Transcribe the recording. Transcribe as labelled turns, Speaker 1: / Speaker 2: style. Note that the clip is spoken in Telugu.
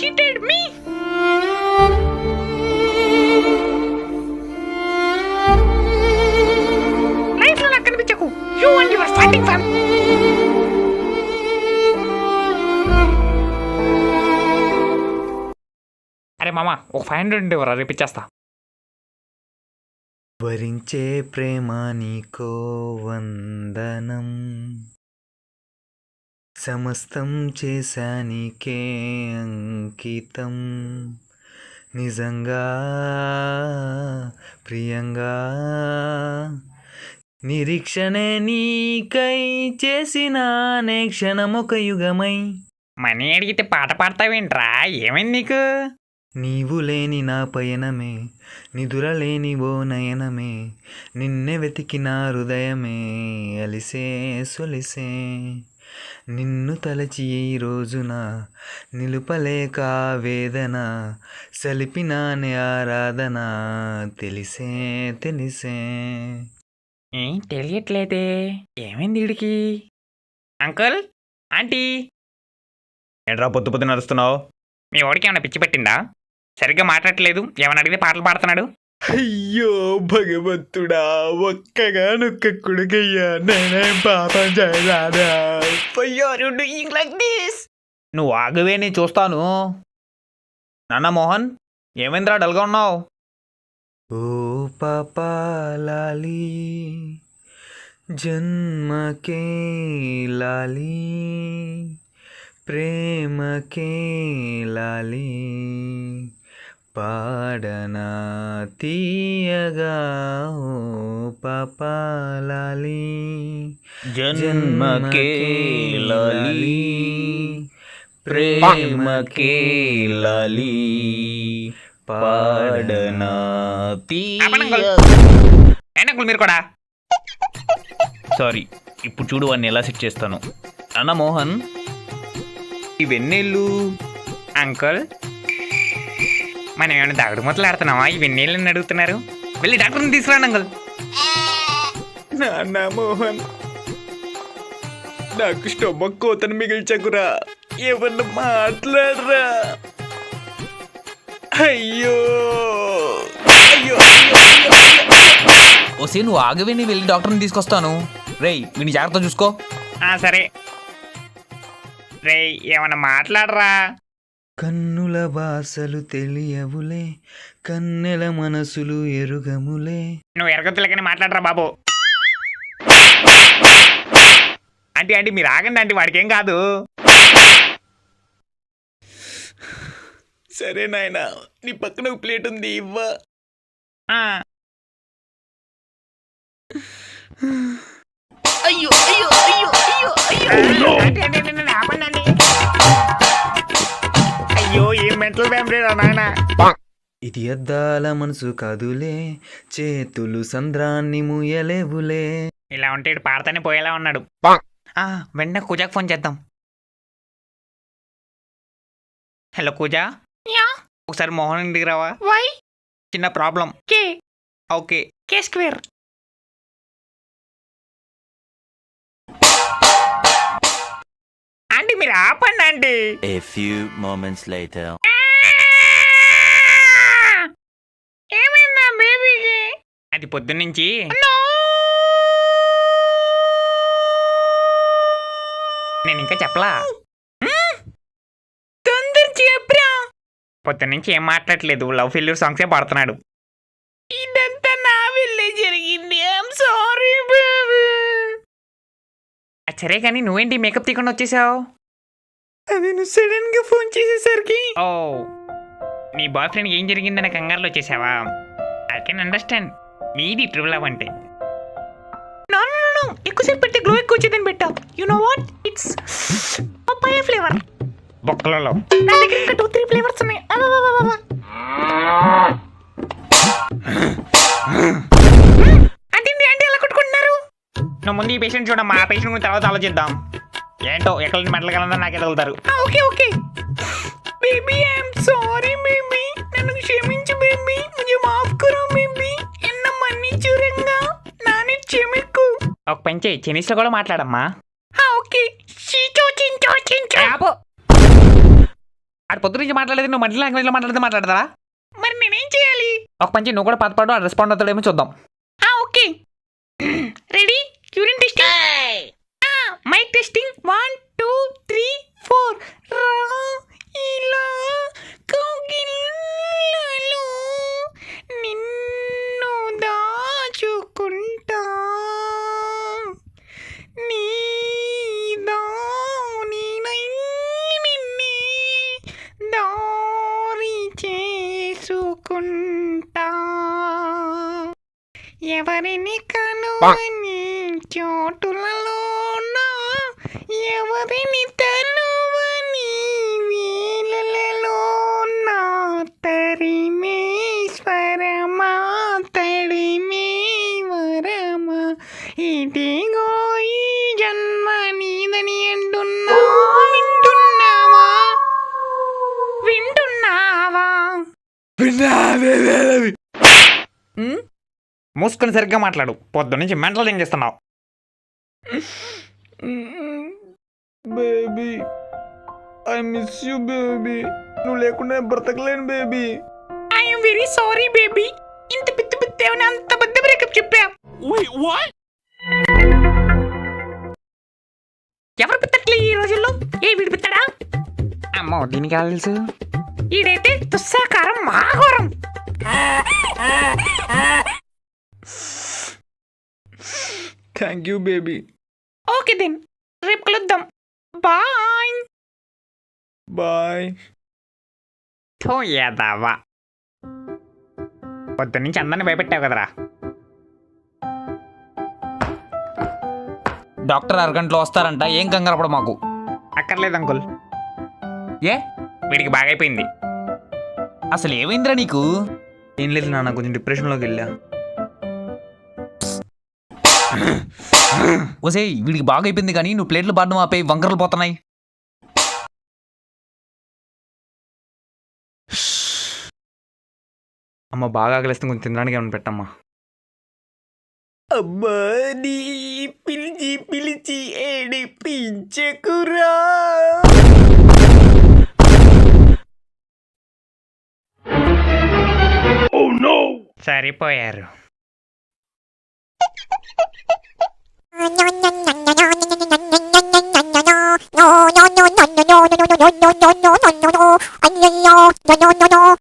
Speaker 1: cheated me. Life lo నాకు కనిపించకు. You and your fighting fam. అరే మామా ఒక 500 ఉండేవరా రేపు ఇచ్చేస్తా.
Speaker 2: వరించే ప్రేమ నీకో వందనం, సమస్తం చేశానికే అంకితం, నిజంగా ప్రియంగా నిరీక్షణే నీకై చేసిన నే క్షణమొక యుగమై.
Speaker 1: మనీ అడిగితే పాట పాడతావేంట్రా? ఏమైంది నీకు?
Speaker 2: నీవు లేని నా పయనమే, నిదురలేని ఓ నయనమే, నిన్నే వెతికిన హృదయమే అలిసే సొలిసే, నిన్ను తలచి ఈ రోజున నిలుపలేక వేదన, సలిపినానే ఆరాధన తెలిసే తెలిసే.
Speaker 1: ఏం తెలియట్లేదే, ఏమైంది వీడికి? అంకుల్, ఆంటీ,
Speaker 2: ఏంట్రా పొద్దు పొద్దు నడుస్తున్నావు?
Speaker 1: మీ వాడికి ఏమైనా పిచ్చి పట్టిందా? సరిగ్గా మాట్లాడట్లేదు, ఏమైనా అడిగితే పాటలు పాడుతున్నాడు.
Speaker 2: అయ్యో భగవంతుడా, ఒక్కగానొక్క కొడుకయ్యా, నేనేం పాపం చేయరాదా?
Speaker 1: నువ్వు ఆగవే, నేను చూస్తాను. నాన్న మోహన్, ఏమైందిరా డల్గా ఉన్నావు?
Speaker 2: ఓ పాపా లాలి, జన్మకే లాలి, ప్రేమకే లాలి, పాడనా తీయగా ఓ పాపా లాలి,
Speaker 1: జన్మకే లాలి, ప్రేమకే లాలి,
Speaker 2: పాడనా
Speaker 1: అంకుల్ మీరు కూడా.
Speaker 3: సారీ, ఇప్పుడు చూడు వాడిని ఎలా సెట్ చేస్తాను. అన్న మోహన్, ఇవెన్నెళ్ళు?
Speaker 1: అంకుల్, మనం ఏమైనా దాగుడు మొదలు ఆడుతున్నావా? ఈ వెన్నీళ్ళని అడుగుతున్నారు. వెళ్ళి డాక్టర్ని తీసుకురాండి అంకుల్.
Speaker 2: నాన్న మోహన్, నాకు స్టొమక్ కోతను మిగిల్చకురా, ఏమన్నా మాట్లాడరా. అయ్యో అయ్యో
Speaker 3: ఓసే నువ్వు ఆగవే, నేను వెళ్ళి డాక్టర్ని తీసుకొస్తాను. రేయ్ వీడిని జాగ్రత్త చూసుకో.
Speaker 1: సరే రే, ఏమన్నా మాట్లాడరా.
Speaker 2: కన్నుల భాషలు తెలియవులే, కన్నెల మనసులు ఎరుగములే.
Speaker 1: నువ్వు ఎరగొత్తులకని మాట్లాడరా బాబు. ఆంటీ ఆంటీ మీరు ఆగండి ఆంటీ, వాడికి ఏం కాదు.
Speaker 2: సరే నాయన, నీ పక్కన ఒక ప్లేట్ ఉంది, ఇవ్వా.
Speaker 1: అయ్యో అయ్యో అయ్యో అయ్యో అయ్యో, ఆపండి ఆంటీ. అయ్యో ఏం మెంటల్ ఫ్యామిలీ రా నాయన.
Speaker 2: ఇది అద్దాల మనసు కాదులే, చేతులు సంద్రాన్ని ముయ్యలేవులే.
Speaker 1: ఇలా ఉంటే ఇటు పాడతానే పోయేలా ఉన్నాడు. వెంటనే కూజాకి ఫోన్ చేద్దాం. హలో కూజా, ఒకసారి మోహన్ ఇంటికి రావా? వై? చిన్న ప్రాబ్లం. కే ఓకే, కే స్క్వేర్. ఆంటీ మీరు ఆపండి aunty.
Speaker 4: A few moments later.
Speaker 1: ఏమైందా బేబీకి? అది పొద్దున్నుంచి నేను ఇంకా చెప్పలా. తొందర చెప్పరా. పొద్దున్నుంచి ఏం మాట్లాడట్లేదు, లవ్ ఫెయిల్యూర్ సాంగ్సే పాడుతున్నాడు. ఇదంతా నా వల్లే జరిగింది, ఐఎమ్ సారీ బేబీ. సరే కానీ నువ్వేంటి మేకప్ తీయకుండా వచ్చేసావు? అది నువ్వు సడన్ గా ఫోన్ చేసేసరికి. ఓ, నీ బాయ్ ఫ్రెండ్ ఏం జరిగిందని కంగారులో వచ్చేసావా? ఐ కెన్ అండర్స్టాండ్, మీది ట్రూ లవ్ అంటే. ఎక్కువసేపు పెడితే గ్లో ఎక్కువ వచ్చేదని పెట్టావు. You know what, it's papaya flavour. బొక్కలలో నా దగ్గర ఇంకా 2-3 ఫ్లేవర్స్ ఉన్నాయి. అంటే అంటే ఎలా కొట్టుకుంటున్నారు? నువ్వు ముందు ఈ పేషెంట్ చూడమ్మా, ఆ పేషెంట్ గురించి తర్వాత ఆలోచిద్దాం. ఏంటో ఎక్కడ మెడలగలన్నా నాకే తగులుతారు. Okay okay baby, I'm sorry baby, నన్ను క్షమించు బేబీ, ముझे माफ करो బేబీ, ఎన్న మన్నించు రంగా, నాని క్షమించు. ఒక పంచే చైనీస్ లో కూడా మాట్లాడమ్మా. ఓకే ఆడు పొద్దు నుంచి మాట్లాడేది నువ్వు మళ్ళీ లాంగ్వేజ్లో మాట్లాడతారా మరి నేనేం చేయాలి ఒక పంచి నువ్వు కూడా పాడు ఆ రెస్పాండ్ అవుతాడేమో చూద్దాం okay ready urine testing mic testing 1 2 3 4 రా ఇలా కౌగిల్లో నిన్ను దాచుకుంటా నిన్నే దారి చేసుకుంటా ఎవరిని కనువని చోటులలోన ఎవరిని తనువని వీలలోన తరిమేశ్వరమా తడిమే వరమా ఇదిగో ఈ జన్మ నీదని అంటున్నా వింటున్నావా మూసుకొని సరిగ్గా మాట్లాడు పొద్దు నుంచి మెంటల్ ఏం చేస్తున్నావు
Speaker 2: baby I miss you baby నువ్వు లేకుండా బ్రతకలేను baby
Speaker 1: I'm very sorry baby ఇంత పిత్తి పిత్తి ఏమైనా అంత పెద్ద బ్రేకప్ చెప్పా ఎవరు పిత్తట్లే ఈ రోజుల్లో వీడు పిత్తడా అమ్మో దీనికి ఎలా తెలుసు ఈడైతే దుస్సాకారం మహాఘోరం
Speaker 2: thank you baby
Speaker 1: okay then రేపు కలుద్దాం బాయ్
Speaker 2: బాయ్
Speaker 1: థో యాదవా పొద్దు నుంచి అందరిని భయపెట్టావు కదరా
Speaker 3: డాక్టర్ అరగంటలో వస్తారంట, ఏం కంగారపడ మాకు.
Speaker 1: అక్కర్లేదు అంకుల్,
Speaker 3: ఏ
Speaker 1: వీడికి బాగైపోయింది.
Speaker 3: అసలు ఏమైందిరా నీకు?
Speaker 2: ఏం లేదు నాన్న, కొంచెం డిప్రెషన్లోకి వెళ్ళా.
Speaker 3: ఒసేయ్ వీడికి బాగా అయిపోయింది కానీ నువ్వు ప్లేట్లు బాడడం ఆపై వంకరలు పోతున్నాయి.
Speaker 2: అమ్మ బాగా ఆకలిస్తే కొంచెం తినడానికి ఏమైనా పెట్టమ్మా. అమ్మా నీ పిలిచి పిలిచి ఏడిపించకురా.
Speaker 1: సరిపోయారు.
Speaker 5: no